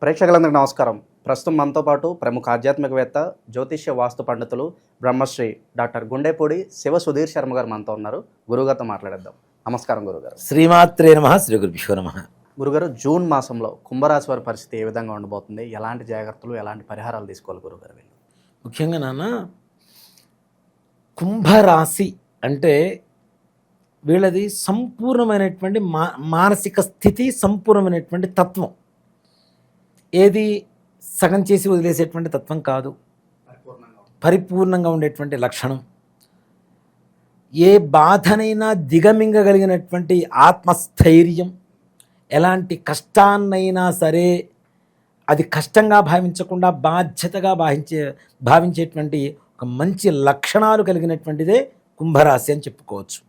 ప్రేక్షకులందరికీ నమస్కారం. ప్రస్తుతం మనతో పాటు ప్రముఖ ఆధ్యాత్మికవేత్త, జ్యోతిష్య వాస్తు పండితులు, బ్రహ్మశ్రీ డాక్టర్ గుండేపూడి శివ సుధీర్ శర్మ గారు మనతో ఉన్నారు. గురుగారితో మాట్లాడేద్దాం. నమస్కారం గురుగారు. శ్రీమాత్రే నమః. శ్రీ గురుభ్యో నమః. గురుగారు, జూన్ మాసంలో కుంభరాశి వారి పరిస్థితి ఏ విధంగా ఉండబోతుంది? ఎలాంటి జాగ్రత్తలు, ఎలాంటి పరిహారాలు తీసుకోవాలి గురుగారు? ముఖ్యంగా నాన్న, కుంభరాశి అంటే వీళ్ళది సంపూర్ణమైనటువంటి మానసిక స్థితి, సంపూర్ణమైనటువంటి తత్వం. ఏది సగం చేసి వదిలేసేటువంటి తత్వం కాదు, పరిపూర్ణంగా ఉండేటువంటి లక్షణం. ఏ బాధనైనా దిగమింగగలిగినటువంటి ఆత్మస్థైర్యం, ఎలాంటి కష్టాన్నైనా సరే అది కష్టంగా భావించకుండా బాధ్యతగా భావించేటువంటి ఒక మంచి లక్షణాలు కలిగినటువంటిదే కుంభరాశి అని చెప్పుకోవచ్చు.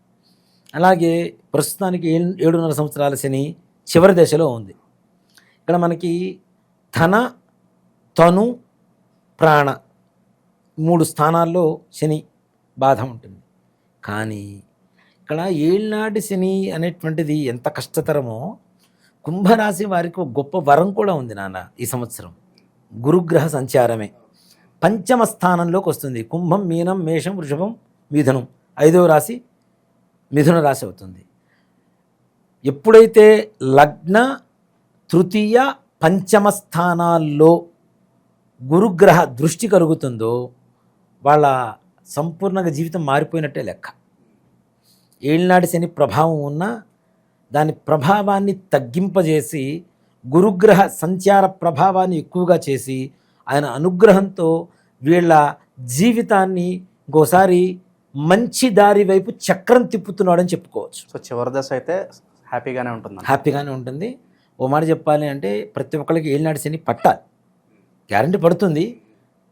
అలాగే ప్రస్తుతానికి 7.5 సంవత్సరాల శని చివరి దశలో ఉంది. ఇక్కడ మనకి ధన, తను, ప్రాణ 3 స్థానాల్లో శని బాధ ఉంటుంది. కానీ ఇక్కడ ఏళ్ళనాటి శని అనేటువంటిది ఎంత కష్టతరమో, కుంభరాశి వారికి ఒక గొప్ప వరం కూడా ఉంది నాన్న. ఈ సంవత్సరం గురుగ్రహ సంచారమే 5వ స్థానంలోకి వస్తుంది. కుంభం, మీనం, మేషం, వృషభం, మిథునం 5వ రాశి మిథున రాశి అవుతుంది. ఎప్పుడైతే లగ్న, తృతీయ, 5వ స్థానాల్లో గురుగ్రహ దృష్టి కలుగుతుందో వాళ్ళ సంపూర్ణంగా జీవితం మారిపోయినట్టే లెక్క. ఏళ్ళనాటి శని ప్రభావం ఉన్న దాని ప్రభావాన్ని తగ్గింపజేసి, గురుగ్రహ సంచార ప్రభావాన్ని ఎక్కువగా చేసి, ఆయన అనుగ్రహంతో వీళ్ళ జీవితాన్ని ఇంకోసారి మంచి దారి వైపు చక్రం తిప్పుతున్నాడని చెప్పుకోవచ్చు. సో చివరి దశ అయితే హ్యాపీగానే ఉంటుంది. ఓ మాట చెప్పాలి అంటే, ప్రతి ఒక్కరికి ఏళ్ళనాటి శని పట్టాలి, గ్యారంటీ పడుతుంది.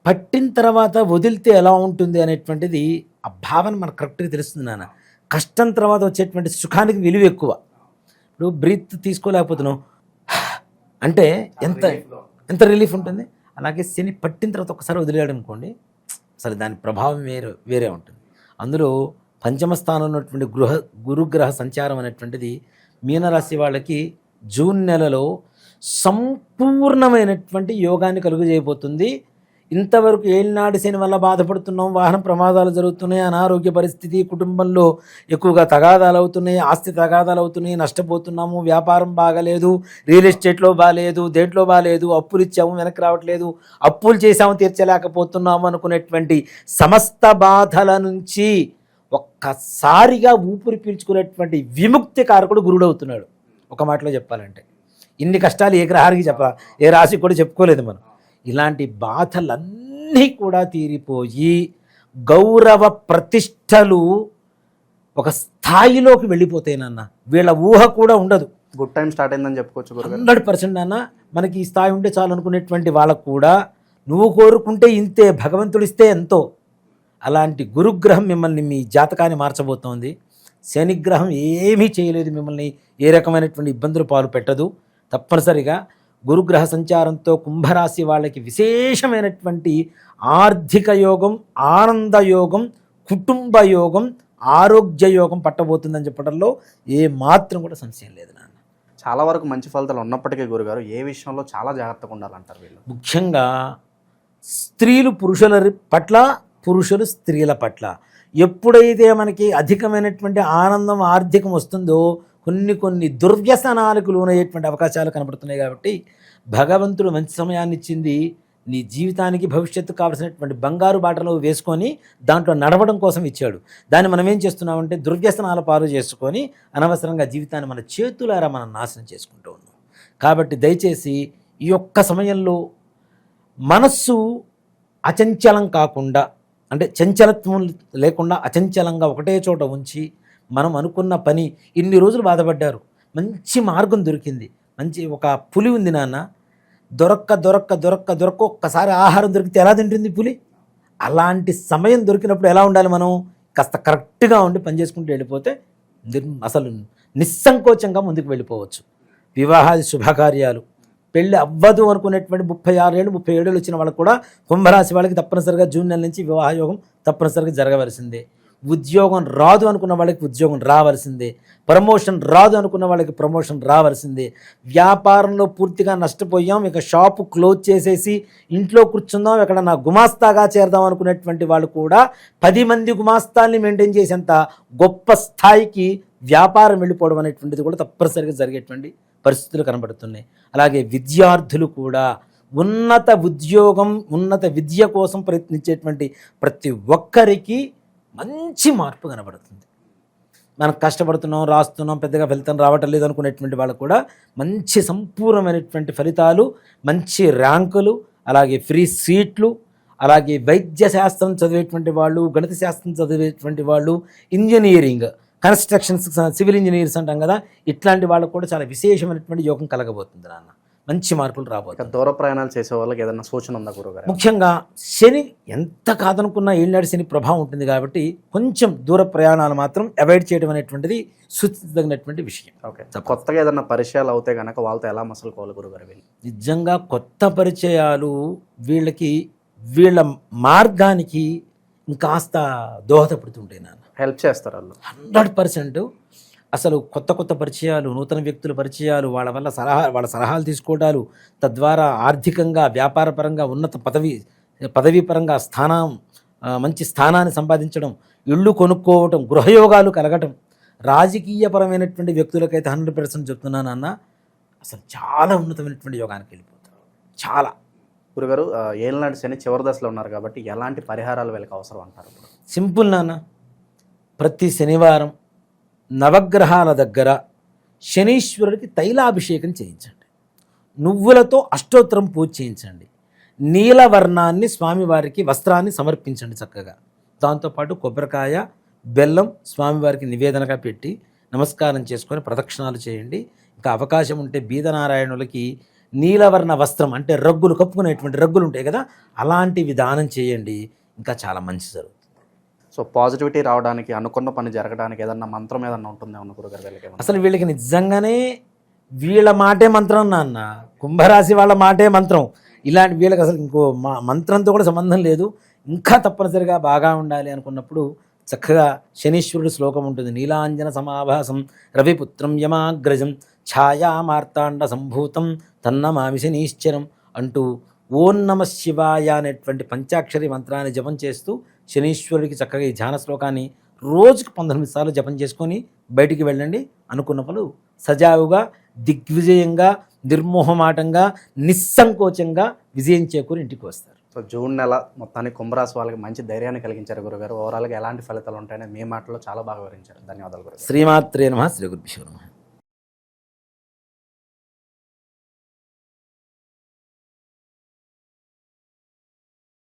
పట్టిన తర్వాత వదిలితే ఎలా ఉంటుంది అనేటువంటిది ఆ భావన మనకు కరెక్ట్గా తెలుస్తుంది నాన్న. కష్టం తర్వాత వచ్చేటువంటి సుఖానికి విలువ ఎక్కువ. ఇప్పుడు బ్రీత్ తీసుకోలేకపోతున్నావు అంటే ఎంత రిలీఫ్ ఉంటుంది. అలాగే శని పట్టిన తర్వాత ఒకసారి వదిలేయడం అనుకోండి, అసలు దాని ప్రభావం వేరే ఉంటుంది. అందులో 5వ స్థానంలో ఉన్నటువంటి గురుగ్రహ సంచారం అనేటువంటిది మీనరాశి వాళ్ళకి జూన్ నెలలో సంపూర్ణమైనటువంటి యోగాన్ని కలుగజేయబోతుంది. ఇంతవరకు ఏళ్ళనాటి శని వల్ల బాధపడుతున్నాం, వాహన ప్రమాదాలు జరుగుతున్నాయి, అనారోగ్య పరిస్థితి, కుటుంబంలో ఎక్కువగా తగాదాలు అవుతున్నాయి, ఆస్తి తగాదాలు అవుతున్నాయి, నష్టపోతున్నాము, వ్యాపారం బాగలేదు, రియల్ ఎస్టేట్లో బాగాలేదు, దేంట్లో బాగాలేదు, అప్పులు ఇచ్చాము వెనక్కి రావట్లేదు, అప్పులు చేసాము తీర్చలేకపోతున్నాము అనుకునేటువంటి సమస్త బాధల నుంచి ఒక్కసారిగా ఊపిరి పీల్చుకునేటువంటి విముక్తి కారకుడు గురుడవుతున్నాడు. ఒక మాటలో చెప్పాలంటే ఇన్ని కష్టాలు ఏ గ్రహానికి ఏ రాశికి కూడా చెప్పుకోలేదు మనం. ఇలాంటి బాధలన్నీ కూడా తీరిపోయి గౌరవ ప్రతిష్టలు ఒక స్థాయిలోకి వెళ్ళిపోతాయినన్న. వీళ్ళ ఊహ కూడా ఉండదు. గుడ్ టైం స్టార్ట్ అయిందని చెప్పుకోవచ్చు. 100% నాన్న. మనకి ఈ స్థాయి ఉంటే చాలు అనుకునేటువంటి వాళ్ళకు కూడా నువ్వు కోరుకుంటే ఇంతే, భగవంతుడిస్తే ఎంతో. అలాంటి గురుగ్రహం మిమ్మల్ని, మీ జాతకాన్ని మార్చబోతోంది. శనిగ్రహం ఏమీ చేయలేదు, మిమ్మల్ని ఏ రకమైనటువంటి ఇబ్బందులు పాలు పెట్టదు. తప్పనిసరిగా గురుగ్రహ సంచారంతో కుంభరాశి వాళ్ళకి విశేషమైనటువంటి ఆర్థిక యోగం, ఆనంద యోగం, కుటుంబ యోగం, ఆరోగ్య యోగం పట్టబోతుందని చెప్పడంలో ఏ మాత్రం కూడా సంశయం లేదు నాన్న. చాలా వరకు మంచి ఫలితాలు ఉన్నప్పటికీ గురుగారు, ఏ విషయంలో చాలా జాగ్రత్తగా ఉండాలంటారు వీళ్ళు? ముఖ్యంగా స్త్రీలు పురుషుల పట్ల, పురుషులు స్త్రీల పట్ల ఎప్పుడైతే మనకి అధికమైనటువంటి ఆనందం, ఆర్థికం వస్తుందో కొన్ని దుర్వ్యసనాలకు లోనయ్యేటువంటి అవకాశాలు కనబడుతున్నాయి. కాబట్టి భగవంతుడు మంచి సమయాన్ని ఇచ్చింది, నీ జీవితానికి భవిష్యత్తు కావాల్సినటువంటి బంగారు బాటలో వేసుకొని దాంట్లో నడవడం కోసం ఇచ్చాడు. దాన్ని మనం ఏం చేస్తున్నామంటే దుర్వ్యసనాల పాలు చేసుకొని అనవసరంగా జీవితాన్ని మన చేతులారా మనం నాశనం చేసుకుంటూ ఉన్నాం. కాబట్టి దయచేసి ఈ యొక్క సమయంలో మనస్సు అచంచలం కాకుండా, అంటే చంచలత్వం లేకుండా అచంచలంగా ఒకటే చోట ఉంచి, మనం అనుకున్న పని, ఇన్ని రోజులు బాధపడ్డారు, మంచి మార్గం దొరికింది, మంచి ఒక పులి ఉంది నాన్న, దొరక్క ఒక్కసారి ఆహారం దొరికితే ఎలా తింటుంది పులి? అలాంటి సమయం దొరికినప్పుడు ఎలా ఉండాలి మనం? కాస్త కరెక్ట్గా ఉండి పని చేసుకుంటూ వెళ్ళిపోతే అసలు నిస్సంకోచంగా ముందుకు వెళ్ళిపోవచ్చు. వివాహాది శుభకార్యాలు, పెళ్ళి అవ్వదు అనుకునేటువంటి 36 ఏళ్ళు 37 ఏళ్ళు వచ్చిన వాళ్ళకు కూడా కుంభరాశి వాళ్ళకి తప్పనిసరిగా జూన్ నెల నుంచి వివాహ యోగం తప్పనిసరిగా జరగవలసిందే. ఉద్యోగం రాదు అనుకున్న వాళ్ళకి ఉద్యోగం రావాల్సిందే, ప్రమోషన్ రాదు అనుకున్న వాళ్ళకి ప్రమోషన్ రావాల్సిందే. వ్యాపారంలో పూర్తిగా నష్టపోయాం, ఇక షాపు క్లోజ్ చేసేసి ఇంట్లో కూర్చుందాం, ఇక్కడ నా గుమాస్తాగా చేరదాం అనుకునేటువంటి వాళ్ళు కూడా 10 మంది గుమాస్తాల్ని మెయింటైన్ చేసేంత గొప్ప స్థాయికి వ్యాపారం వెళ్ళిపోవడం అనేటువంటిది కూడా తప్పనిసరిగా జరిగేటువంటి పరిస్థితులు కనబడుతున్నాయి. అలాగే విద్యార్థులు కూడా ఉన్నత ఉద్యోగం, ఉన్నత విద్య కోసం ప్రయత్నించేటువంటి ప్రతి ఒక్కరికి మంచి మార్పు కనబడుతుంది. మనం కష్టపడుతున్నాం, రాస్తున్నాం, పెద్దగా ఫలితం రావటం లేదు అనుకునేటువంటి వాళ్ళకు కూడా మంచి సంపూర్ణమైనటువంటి ఫలితాలు, మంచి ర్యాంకులు, అలాగే ఫ్రీ సీట్లు, అలాగే వైద్య శాస్త్రం చదివేటువంటి వాళ్ళు, గణిత శాస్త్రం చదివేటువంటి వాళ్ళు, ఇంజనీరింగ్, కన్స్ట్రక్షన్స్, సివిల్ ఇంజనీర్స్ అంటాం కదా, ఇట్లాంటి వాళ్ళకు కూడా చాలా విశేషమైనటువంటి యోగం కలగబోతుంది నాన్న. మంచి మార్పులు రాబోతుంది. దూర ప్రయాణాలు చేసే వాళ్ళకి ఏదైనా సూచన ఉందా గురుగారు? ముఖ్యంగా శని ఎంత కాదనుకున్నా ఏళ్ళనాడు శని ప్రభావం ఉంటుంది కాబట్టి కొంచెం దూర ప్రయాణాలు మాత్రం అవాయిడ్ చేయడం అనేటువంటిది సూచించదగినటువంటి విషయం. ఓకే, కొత్తగా ఏదైనా పరిచయాలు అవుతే కనుక వాళ్ళతో ఎలా మసలుకోవాలి గురుగారు వీళ్ళు? నిజంగా కొత్త పరిచయాలు వీళ్ళకి, వీళ్ళ మార్గానికి ఇంకాస్త దోహదపడుతుంటాయి నాన్న. హెల్ప్ చేస్తారు వాళ్ళు 100%. అసలు కొత్త పరిచయాలు, నూతన వ్యక్తుల పరిచయాలు, వాళ్ళ సలహాలు తీసుకోవడాలు, తద్వారా ఆర్థికంగా, వ్యాపారపరంగా ఉన్నత పదవీ పరంగా మంచి స్థానాన్ని సంపాదించడం, ఇళ్ళు కొనుక్కోవటం, గృహయోగాలు కలగటం, రాజకీయపరమైనటువంటి వ్యక్తులకైతే 100% చెప్తున్నాను అన్న, అసలు చాలా ఉన్నతమైనటువంటి యోగానికి వెళ్ళిపోతారు. చాలా. గురుగారు, ఏళ్ళనాడు శని చివరి దశలో ఉన్నారు కాబట్టి ఎలాంటి పరిహారాలు వీళ్ళకి అవసరం అంటారు? సింపుల్ నాన్న, ప్రతి శనివారం నవగ్రహాల దగ్గర శనీశ్వరుడికి తైలాభిషేకం చేయించండి, నువ్వులతో అష్టోత్తరం పూజ చేయించండి, నీలవర్ణాన్ని స్వామివారికి వస్త్రాన్ని సమర్పించండి చక్కగా. దాంతోపాటు కొబ్బరికాయ, బెల్లం స్వామివారికి నివేదనగా పెట్టి నమస్కారం చేసుకొని ప్రదక్షిణాలు చేయండి. ఇంకా అవకాశం ఉంటే బీదనారాయణులకి నీలవర్ణ వస్త్రం అంటే రగ్గులు, కప్పుకునేటువంటి రగ్గులు ఉంటాయి కదా, అలాంటివి దానం చేయండి. ఇంకా చాలా మంచి జరుగుతుంది. సో పాజిటివిటీ రావడానికి, అనుకున్న పని జరగడానికి ఏదన్నా మంత్రం ఏదన్నా ఉంటుందేమో గురుగారు వీళ్ళకి? అసలు వీళ్ళకి నిజంగానే వీళ్ళ మాటే మంత్రం నాన్న, కుంభరాశి వాళ్ళ మాటే మంత్రం. ఇలాంటి వీళ్ళకి అసలు ఇంకో మంత్రంతో కూడా సంబంధం లేదు. ఇంకా తప్పనిసరిగా బాగా ఉండాలి అనుకున్నప్పుడు చక్కగా శనీశ్వరుడు శ్లోకం ఉంటుంది. నీలాంజన సమాభాసం రవిపుత్రం యమాగ్రజం ఛాయా మార్తాండ సంభూతం తన్నమామి శనీశ్చరం అంటూ ఓం నమ శివాయ అనేటువంటి పంచాక్షరి మంత్రాన్ని జపం చేస్తూ శనీశ్వరుడికి చక్కగా ఈ ధ్యాన శ్లోకాన్ని రోజుకు 19 సార్లు జపం చేసుకొని బయటికి వెళ్ళండి. అనుకున్న పనులు సజావుగా, దిగ్విజయంగా, నిర్మోహమాటంగా, నిస్సంకోచంగా విజయం చేకూరి ఇంటికి వస్తారు. సో జూన్ నెల మొత్తానికి కుంభరాశి వాళ్ళకి మంచి ధైర్యాన్ని కలిగించారు గురుగారు. ఓవరాల్గా ఎలాంటి ఫలితాలు ఉంటాయని మీ మాటలో చాలా బాగా వివరించారు. ధన్యవాదాలు గురుగారు. శ్రీమాత్రే నమః. శ్రీ గురుభ్యో నమః.